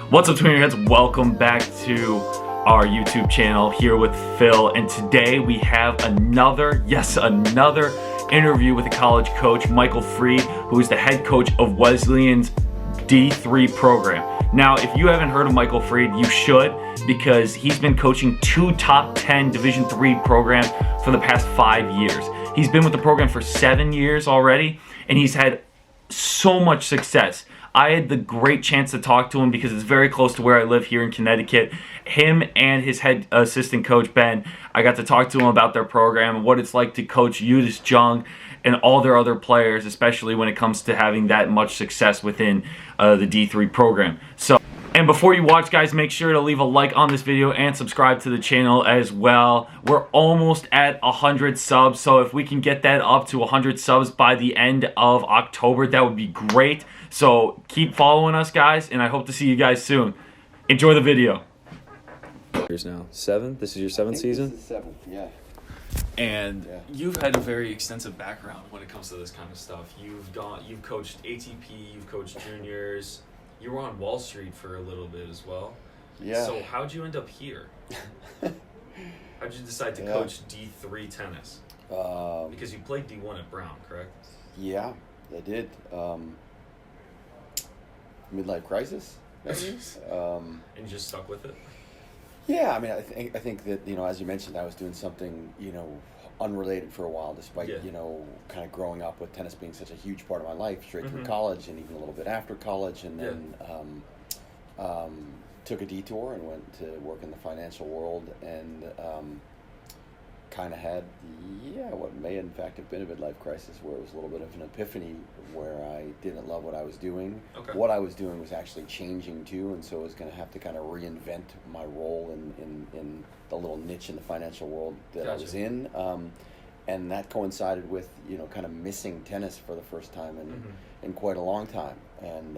What's up, Tweener heads? Welcome back to our YouTube channel here with Phil, and today we have another interview with a college coach, Michael Freed, who is the head coach of Wesleyan's D3 program. Now, if you haven't heard of Michael Freed, you should, because he's been coaching two top 10 Division III programs for the past 5 years. He's been with the program for 7 years already, and he's had so much success. I had the great chance to talk to him because it's very close to where I live here in Connecticut. Him and his head assistant coach, Ben, I got to talk to him about their program and what it's like to coach Udis Jung and all their other players, especially when it comes to having that much success within the D3 program. And before you watch, guys, make sure to leave a like on this video and subscribe to the channel as well. We're almost at 100 subs, so if we can get that up to 100 subs by the end of October, that would be great. So keep following us, guys, and I hope to see you guys soon. Enjoy the video. Years now, 7. This is your 7th season. This is the 7th, yeah. And you've had a very extensive background when it comes to this kind of stuff. You've coached ATP, you've coached juniors. You were on Wall Street for a little bit as well. Yeah. So how'd you end up here? How'd you decide to coach D3 tennis? Because you played D1 at Brown, correct? Yeah, I did. Midlife crisis. And you just stuck with it? Yeah, I mean, I think that, as you mentioned, I was doing something, unrelated for a while, despite, kind of growing up with tennis being such a huge part of my life, straight through college and even a little bit after college, and then took a detour and went to work in the financial world, and kind of had, what may in fact have been a midlife crisis, where it was a little bit of an epiphany, where I didn't love what I was doing. Okay. What I was doing was actually changing too, and so I was going to have to kind of reinvent my role in the little niche in the financial world that I was in, and that coincided with kind of missing tennis for the first time in quite a long time, and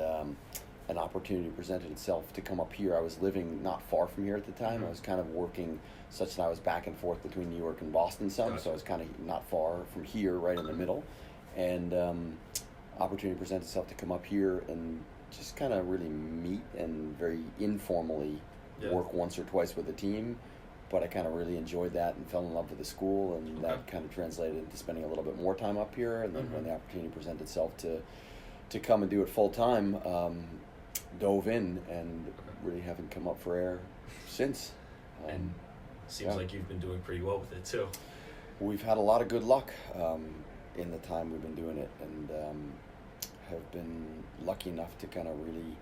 an opportunity presented itself to come up here. I was living not far from here at the time. I was kind of working such that I was back and forth between New York and Boston some, so I was kind of not far from here, right in the middle, and opportunity presented itself to come up here and just kind of really meet and very informally work once or twice with the team. But I kind of really enjoyed that and fell in love with the school, and that kind of translated into spending a little bit more time up here. And then when the opportunity presented itself to come and do it full time, dove in and really haven't come up for air since. And seems like you've been doing pretty well with it too. We've had a lot of good luck in the time we've been doing it, and have been lucky enough to kind of really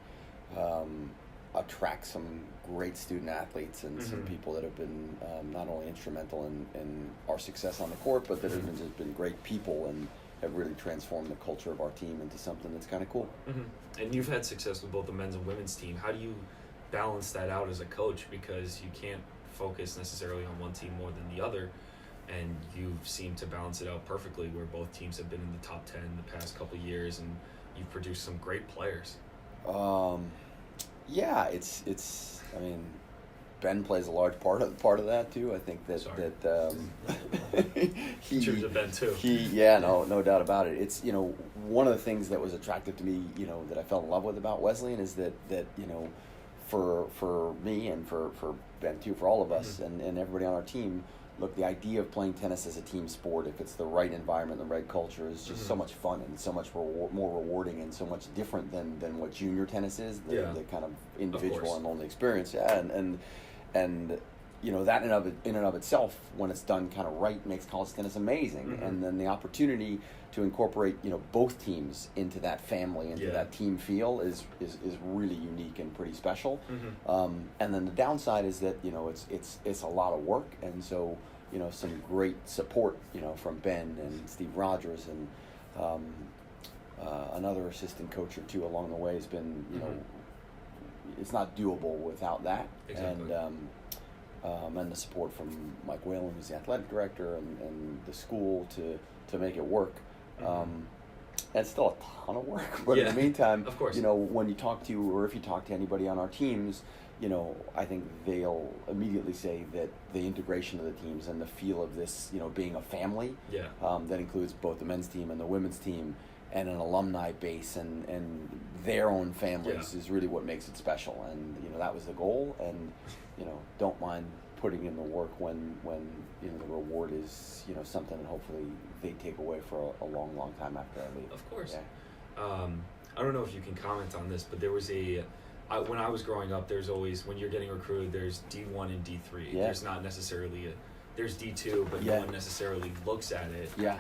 attract some great student athletes and some people that have been not only instrumental in our success on the court, but that have just been great people and have really transformed the culture of our team into something that's kind of cool. And you've had success with both the men's and women's team. How do you balance that out as a coach? Because you can't focus necessarily on one team more than the other, and you've seemed to balance it out perfectly, where both teams have been in the top 10 the past couple of years, and you've produced some great players. Yeah, it's. I mean, Ben plays a large part of that too. I think that he true to Ben too. No doubt about it. It's one of the things that was attractive to me, that I fell in love with about Wesleyan is that for me and for Ben too, for all of us and everybody on our team. Look, the idea of playing tennis as a team sport, if it's the right environment, the right culture, is just so much fun and so much more rewarding and so much different than what junior tennis is, the kind of individual and lonely experience. Yeah, and that in and of itself, when it's done kind of right, makes college tennis amazing. And then the opportunity to incorporate both teams into that family, into that team feel is really unique and pretty special. And then the downside is that it's a lot of work, and so some great support from Ben and Steve Rogers and another assistant coach or two along the way has been it's not doable without that. Exactly. And the support from Mike Whalen, who's the athletic director, and the school to make it work. It's still a ton of work, but in the meantime, of course, when you talk to, or if you talk to anybody on our teams, I think they'll immediately say that the integration of the teams and the feel of this, being a family, that includes both the men's team and the women's team, and an alumni base and their own families is really what makes it special. And that was the goal. And don't mind putting in the work when the reward is something that hopefully they take away for a long time after I leave. Of course. Yeah. I don't know if you can comment on this, but there was when I was growing up, there's always, when you're getting recruited, there's D1 and D3. Yeah. There's not necessarily there's D2, but no one necessarily looks at it. Yeah.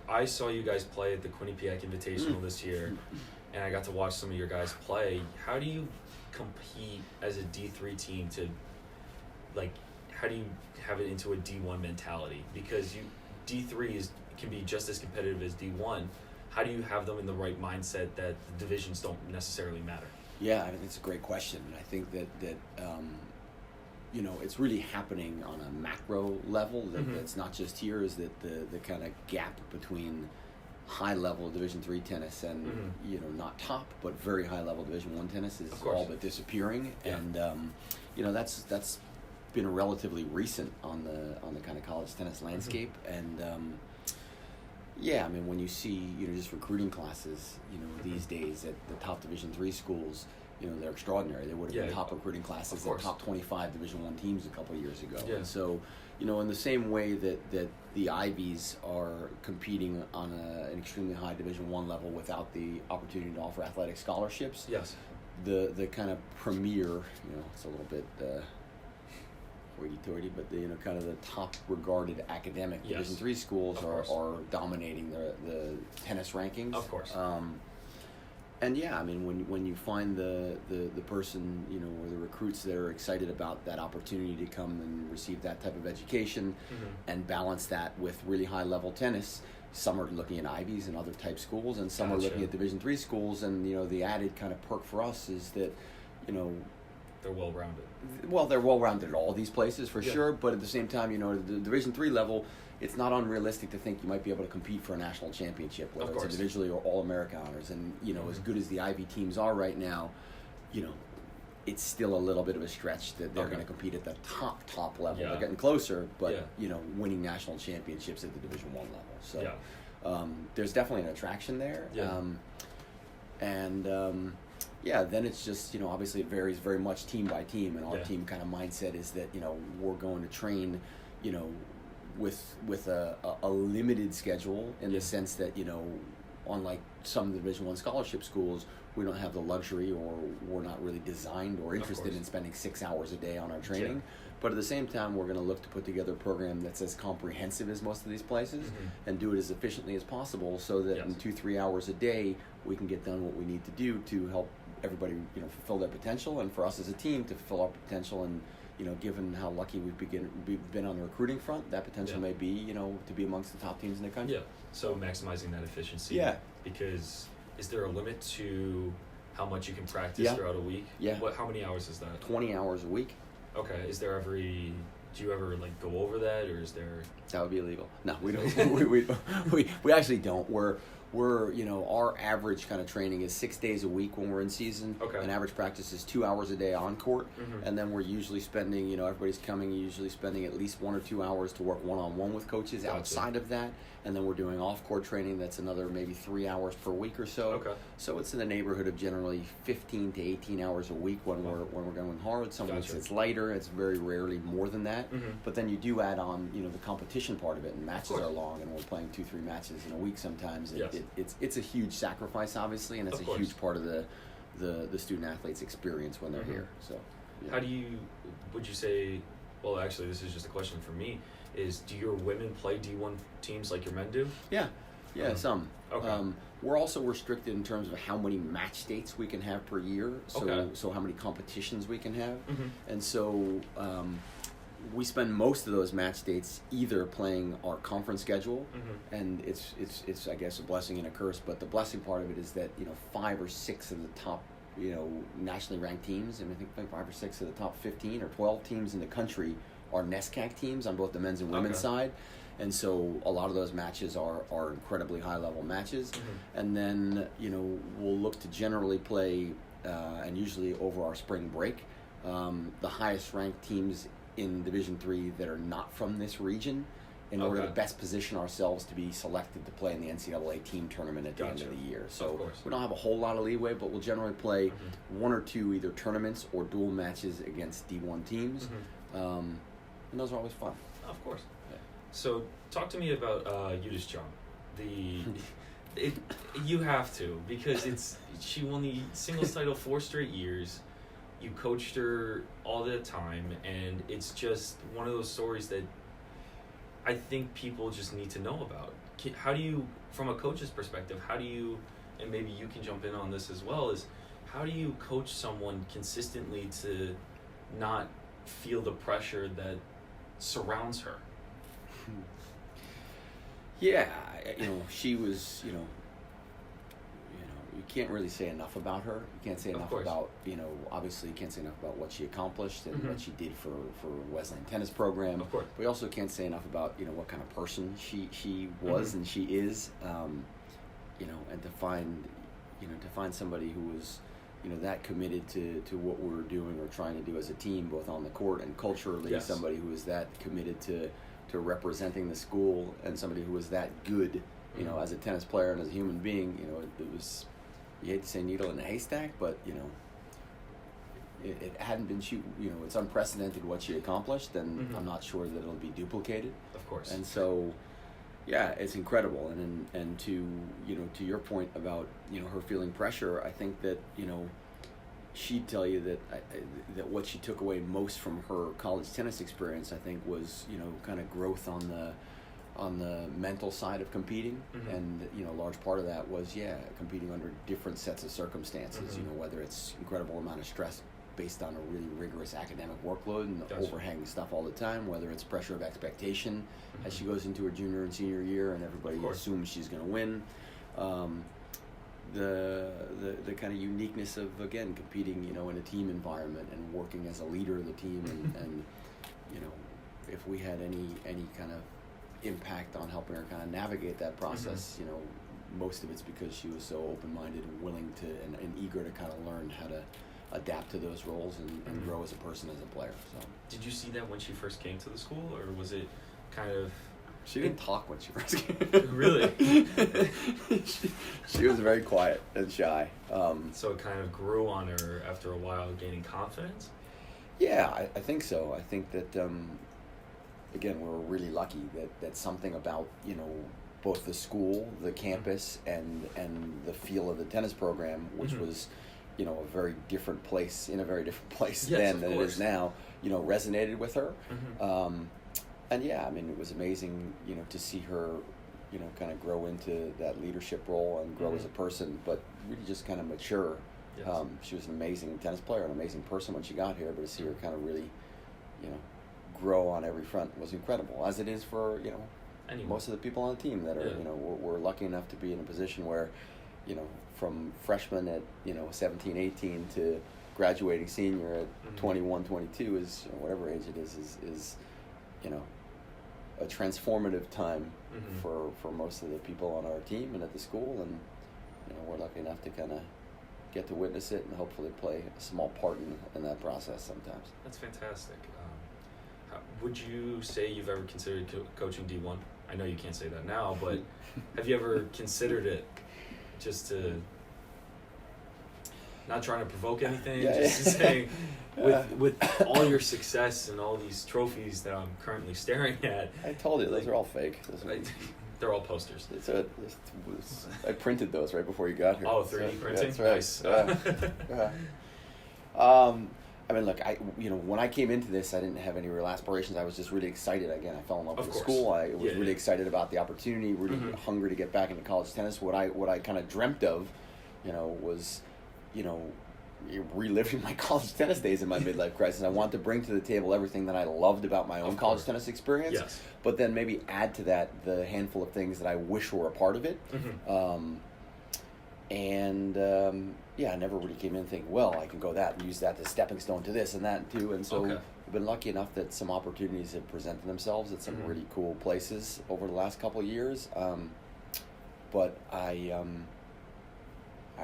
I saw you guys play at the Quinnipiac Invitational this year, and I got to watch some of your guys play. How do you compete as a D3 team how do you have it into a D1 mentality? Because D3 can be just as competitive as D1. How do you have them in the right mindset that the divisions don't necessarily matter? Yeah, I mean, it's a great question. I think that it's really happening on a macro level. That's not just here. Is that the kind of gap between high level Division III tennis and not top but very high level Division I tennis is all but disappearing. Yeah. And that's been relatively recent on the kind of college tennis landscape. And I mean, when you see just recruiting classes these days at the top Division III schools, they're extraordinary. They would have been top recruiting classes at top 25 Division I teams a couple of years ago. Yeah. And so, in the same way that the Ivies are competing on an extremely high Division I level without the opportunity to offer athletic scholarships, Yes. the kind of premier, it's a little bit hoity-toity, but the kind of the top regarded academic Division III schools are dominating the tennis rankings. Of course. And I mean, when you find the person, or the recruits that are excited about that opportunity to come and receive that type of education and balance that with really high level tennis, some are looking at Ivies and other type schools, and some are looking at Division III schools. And the added kind of perk for us is that they're well rounded. Well, they're well rounded at all these places for sure, but at the same time, the Division III level, it's not unrealistic to think you might be able to compete for a national championship, whether it's individually or All-America honors. And as good as the Ivy teams are right now, it's still a little bit of a stretch that they're going to compete at the top level. Yeah. They're getting closer, but winning national championships at the Division I level. So there's definitely an attraction there. Yeah. Then it's just, obviously it varies very much team by team, and our team kind of mindset is that, we're going to train, with a limited schedule in the sense that, unlike some Division I scholarship schools, we don't have the luxury, or we're not really designed or interested in spending 6 hours a day on our training. Yeah. But at the same time, we're going to look to put together a program that's as comprehensive as most of these places and do it as efficiently as possible, so that in 2-3 hours a day, we can get done what we need to do to help everybody, fulfill their potential, and for us as a team to fulfill our potential. And given how lucky we've been on the recruiting front, that potential may be, to be amongst the top teams in the country. Yeah. So maximizing that efficiency. Yeah. Because is there a limit to how much you can practice throughout a week? Yeah. How many hours is that? 20 hours a week. Okay. Do you ever go over that, or is there? That would be illegal. No, we don't. we actually don't. We're our average kind of training is 6 days a week when we're in season. Okay. And average practice is 2 hours a day on court. And then we're usually spending, everybody's coming, usually spending at least 1 or 2 hours to work one-on-one with coaches outside of that. And then we're doing off-court training that's another maybe 3 hours per week or so. Okay. So it's in the neighborhood of generally 15 to 18 hours a week when we're going hard. Some weeks it's lighter. It's very rarely more than that. But then you do add on, the competition part of it, and matches are long, and we're playing 2-3 matches in a week sometimes. It's a huge sacrifice, obviously, and it's a huge part of the student athlete's experience when they're here. So, how would you say? Well, actually, this is just a question for me. Do your women play D1 teams like your men do? Yeah, some. Okay. We're also restricted in terms of how many match dates we can have per year. So how many competitions we can have, and so. We spend most of those match dates either playing our conference schedule, and it's I guess a blessing and a curse. But the blessing part of it is that 5 or 6 of the top nationally ranked teams, and I think 5 or 6 of the top 15 or 12 teams in the country are NESCAC teams on both the men's and women's side, and so a lot of those matches are incredibly high level matches, and then we'll look to generally play and usually over our spring break the highest ranked teams in Division III that are not from this region, in order to best position ourselves to be selected to play in the NCAA team tournament at the end of the year. So we don't have a whole lot of leeway, but we'll generally play one or two either tournaments or dual matches against D1 teams, and those are always fun. Of course. Yeah. So talk to me about Yudish John. You have to, because she won the singles title 4 straight years. You coached her all the time, and it's just one of those stories that I think people just need to know about. How do you, from a coach's perspective, and maybe you can jump in on this as well, is how do you coach someone consistently to not feel the pressure that surrounds her? Yeah, she was, you can't really say enough about her. You can't say enough about, obviously you can't say enough about what she accomplished and what she did for Wesleyan tennis program. Of course. We also can't say enough about, what kind of person she was and she is, and to find somebody who was, that committed to what we were doing or trying to do as a team, both on the court and culturally, somebody who was that committed to representing the school, and somebody who was that good, as a tennis player and as a human being. It was, you hate to say needle in a haystack, but it hadn't been it's unprecedented what she accomplished, and I'm not sure that it'll be duplicated. Of course. And so, yeah, it's incredible. And to your point about her feeling pressure, I think that she'd tell you that what she took away most from her college tennis experience, I think, was kind of growth on the mental side of competing, and a large part of that was competing under different sets of circumstances. Whether it's incredible amount of stress based on a really rigorous academic workload and overhanging stuff all the time, whether it's pressure of expectation as she goes into her junior and senior year and everybody assumes she's going to win. The kind of uniqueness of, again, competing in a team environment and working as a leader of the team, and if we had any kind of impact on helping her kind of navigate that process, most of it's because she was so open-minded and willing to and eager to kind of learn how to adapt to those roles and grow as a person, as a player. So did you see that when she first came to the school, or was it kind of... She didn't talk when she first came. Really? she was very quiet and shy. So it kind of grew on her after a while, gaining confidence? Yeah, I think so. I think that, again, we're really lucky that something about, both the school, the campus, and the feel of the tennis program, which was, a very different place, in a very different place then than it is now, resonated with her. And yeah, I mean, it was amazing, to see her, kind of grow into that leadership role and grow as a person, but really just kind of mature. Yes. She was an amazing tennis player, an amazing person when she got here, but to see her kind of really, grow on every front was incredible, as it is for, most of the people on the team that are, we're lucky enough to be in a position where, from freshman at, 17, 18 to graduating senior at 21, 22 is, whatever age it is a transformative time for most of the people on our team and at the school, and we're lucky enough to kind of get to witness it and hopefully play a small part in that process sometimes. That's fantastic. Would you say you've ever considered coaching D1? I know you can't say that now, but have you ever considered it, just to, not trying to provoke anything, saying, with all your success and all these trophies that I'm currently staring at. I told you, those are all fake. They're all posters. I printed those right before you got here. Oh, 3D printing? That's right. Nice. I mean, look, when I came into this, I didn't have any real aspirations. I was just really excited. Again, I fell in love with the school. I was really excited about the opportunity, really hungry to get back into college tennis. What I kind of dreamt of, was, reliving my college tennis days in my midlife crisis. I wanted to bring to the table everything that I loved about my own college tennis experience, but then maybe add to that the handful of things that I wish were a part of it. I never really came in thinking, well, I can go that and use that as a stepping stone to this and that too. And so I've been lucky enough that some opportunities have presented themselves at some really cool places over the last couple of years. But I'm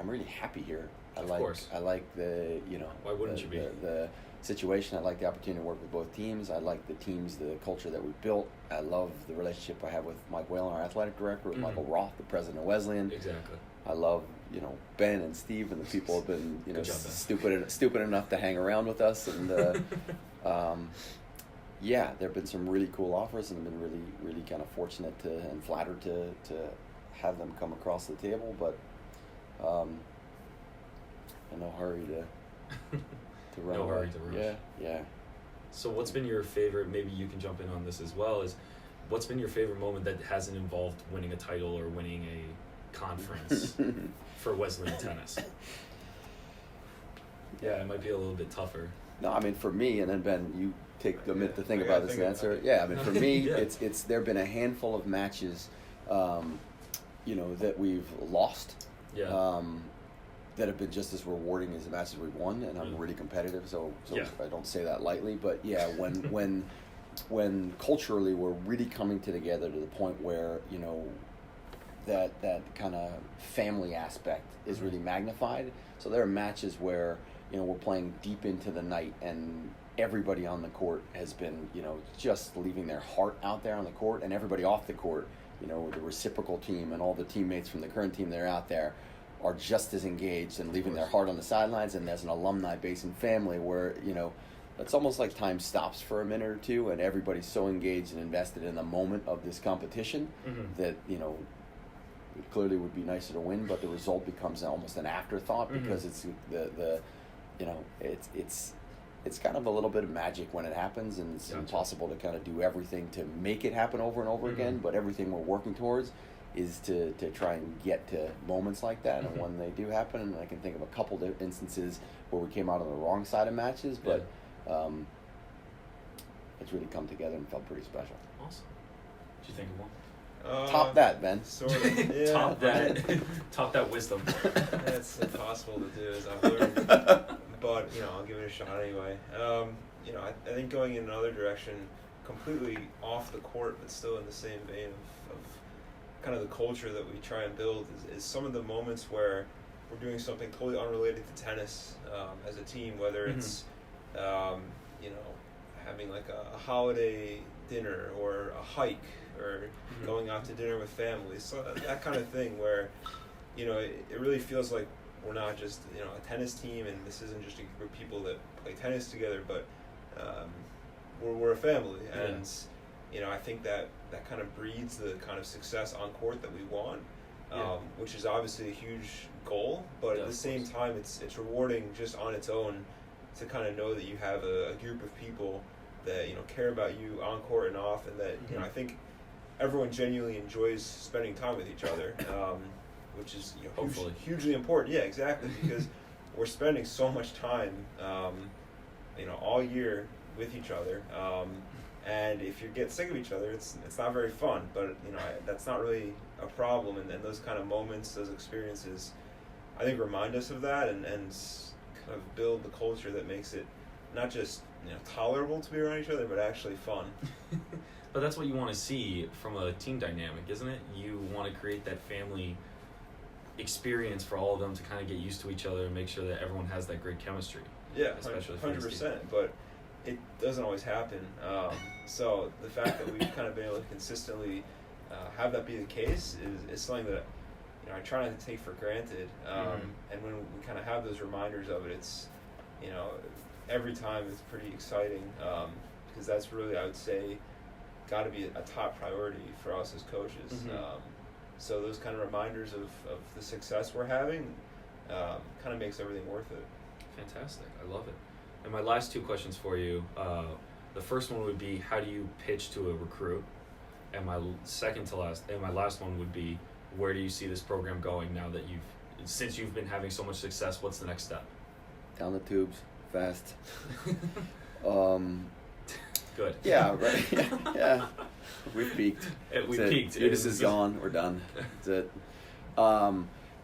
really happy here. I course. like the Why wouldn't you be? the situation. I like the opportunity to work with both teams. I like the culture that we built. I love the relationship I have with Mike Whalen, our athletic director, with Michael Roth, the president of Wesleyan. Exactly. I love Ben and Steve and the people who have been Good job, stupid enough to hang around with us, and yeah, there have been some really cool offers, and I've been really, really kind of fortunate and flattered to have them come across the table, but in no hurry to run No away. hurry to rush. Yeah. So what's been your favorite, maybe you can jump in on this as well, is what's been your favorite moment that hasn't involved winning a title or winning a conference for Wesleyan tennis? Yeah, it might be a little bit tougher. No, I mean, for me, and then Ben, you take a minute to think I about gotta this think answer. about it. Yeah, I mean, for me, Yeah. it's there have been a handful of matches, that we've lost. Yeah. That have been just as rewarding as the matches we've won, and I'm really competitive, so Yeah. I don't say that lightly. But yeah, when culturally we're really coming together to the point where that kind of family aspect is really magnified. So there are matches where we're playing deep into the night, and everybody on the court has been just leaving their heart out there on the court, and everybody off the court, the reciprocal team and all the teammates from the current team that are out there are just as engaged and leaving their heart on the sidelines. And there's an alumni base and family where it's almost like time stops for a minute or two, and everybody's so engaged and invested in the moment of this competition that it clearly would be nicer to win, but the result becomes almost an afterthought because it's it's kind of a little bit of magic when it happens, and it's impossible to kind of do everything to make it happen over and over again, but everything we're working towards is to try and get to moments like that. And when they do happen, and I can think of a couple of instances where we came out on the wrong side of matches, but it's really come together and felt pretty special. Awesome. Did you think of one? Top that, Ben. Sort of. Yeah. Top that. Top that wisdom. That's impossible to do, as I've learned. But I'll give it a shot anyway. I think going in another direction, completely off the court, but still in the same vein of kind of the culture that we try and build, is some of the moments where we're doing something totally unrelated to tennis as a team, whether it's having like a holiday dinner or a hike or going out to dinner with families, so that kind of thing where it really feels like we're not just a tennis team, and this isn't just a group of people that play tennis together, but we're a family, and I think that kind of breeds the kind of success on court that we want, which is obviously a huge goal, but at the same time it's rewarding just on its own to kind of know that you have a group of people that care about you on court and off, and that I think everyone genuinely enjoys spending time with each other, which is hugely important. Yeah, exactly, because we're spending so much time, all year with each other, and if you get sick of each other, it's not very fun. But that's not really a problem, and those kind of moments, those experiences, I think remind us of that, and kind of build the culture that makes it not just tolerable to be around each other, but actually fun. But that's what you want to see from a team dynamic, isn't it? You want to create that family experience for all of them to kind of get used to each other and make sure that everyone has that great chemistry. Yeah, especially 100%. But it doesn't always happen. So the fact that we've kind of been able to consistently have that be the case is something that I try not to take for granted. And when we kind of have those reminders of it, it's every time it's pretty exciting, because that's really, I would say, got to be a top priority for us as coaches. So those kind of reminders of the success we're having kind of makes everything worth it. Fantastic. I love it. And my last two questions for you, the first one would be, how do you pitch to a recruit? And my last one would be, where do you see this program going now that since you've been having so much success, what's the next step? Down the tubes, fast. Good. Yeah, right. Yeah. We've peaked. We That's peaked. It. Judas is gone. We're done. That's it.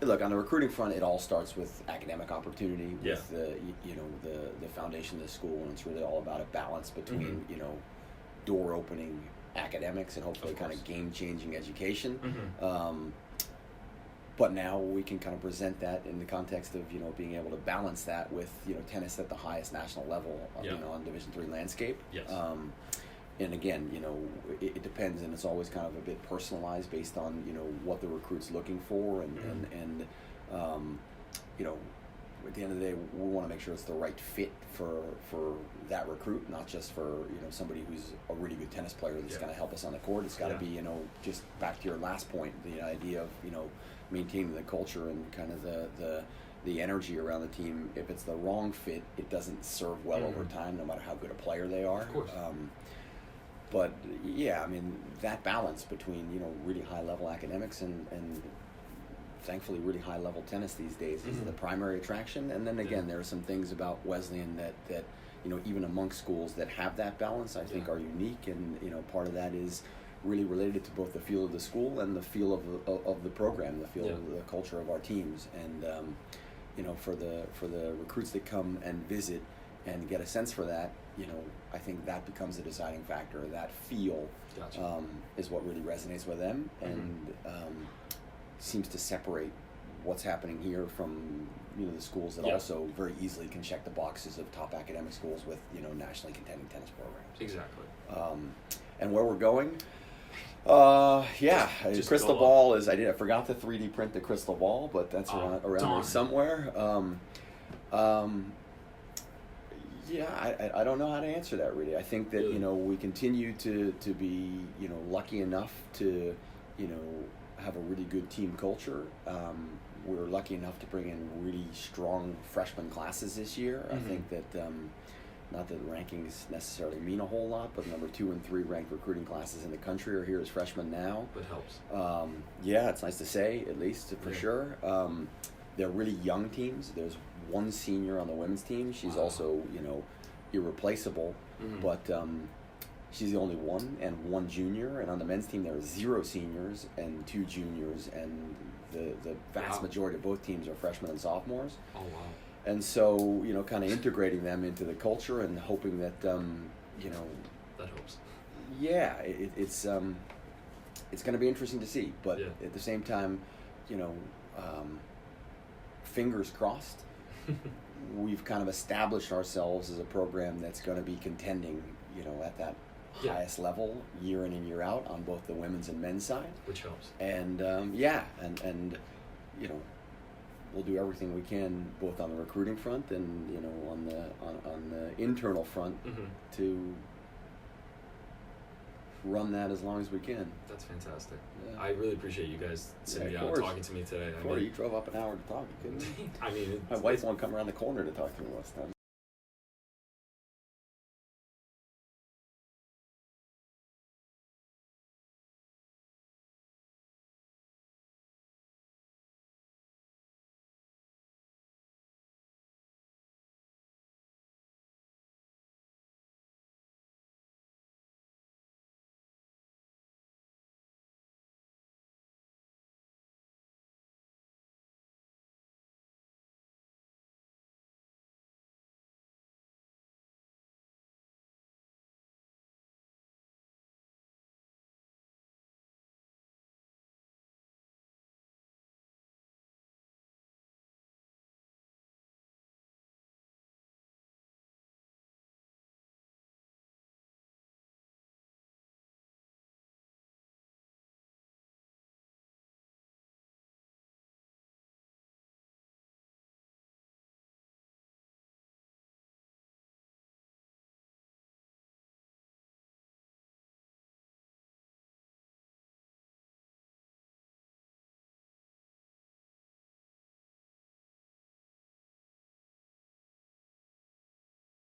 Look, on the recruiting front, it all starts with academic opportunity, with the foundation of the school, and it's really all about a balance between door opening academics and hopefully kind of game changing education. but now we can kind of present that in the context of, you know, being able to balance that with, you know, tennis at the highest national level, you know, on Division III landscape. Yes. And again, you know, it depends, and it's always kind of a bit personalized based on, you know, what the recruit's looking for, and you know, at the end of the day, we want to make sure it's the right fit for that recruit, not just for, you know, somebody who's a really good tennis player that's going to help us on the court. It's got to be, you know, just back to your last point, the idea of, you know, maintaining the culture and kind of the energy around the team. If it's the wrong fit, it doesn't serve well over time, no matter how good a player they are. Of course. But yeah, I mean, that balance between, you know, really high level academics and thankfully really high level tennis these days is the primary attraction. And then again, there are some things about Wesleyan that you know, even amongst schools that have that balance, I think are unique. And, you know, part of that is really related to both the feel of the school and the feel of the program, the feel of the culture of our teams. And you know, for the recruits that come and visit and get a sense for that, you know, I think that becomes a deciding factor. That feel is what really resonates with them, and seems to separate what's happening here from, you know, the schools that also very easily can check the boxes of top academic schools with, you know, nationally contending tennis programs. Exactly. And where we're going, Just crystal go ball is, I forgot to 3D print the crystal ball, but that's around there somewhere. I don't know how to answer that really. I think that, you know, we continue to be, you know, lucky enough to, you know, have a really good team culture. We're lucky enough to bring in really strong freshman classes this year. I think that, not that the rankings necessarily mean a whole lot, but number 2 and 3 ranked recruiting classes in the country are here as freshmen now. That helps. It's nice to say, at least for sure. They're really young teams. There's one senior on the women's team. She's also, you know, irreplaceable, but she's the only one, and one junior. And on the men's team, there are 0 seniors and 2 juniors, and the vast majority of both teams are freshmen and sophomores. Oh, wow. And so, you know, kind of integrating them into the culture and hoping that, you know, that helps. Yeah, it's going to be interesting to see, but at the same time, you know, fingers crossed. We've kind of established ourselves as a program that's going to be contending, you know, at that highest level year in and year out on both the women's and men's side, which helps. And and you know, we'll do everything we can both on the recruiting front and, you know, on the internal front to run that as long as we can. That's fantastic. Yeah. I really appreciate you guys sitting down and talking to me today. You drove up an hour to talk. You couldn't. I mean, my wife won't come around the corner to talk to me most times.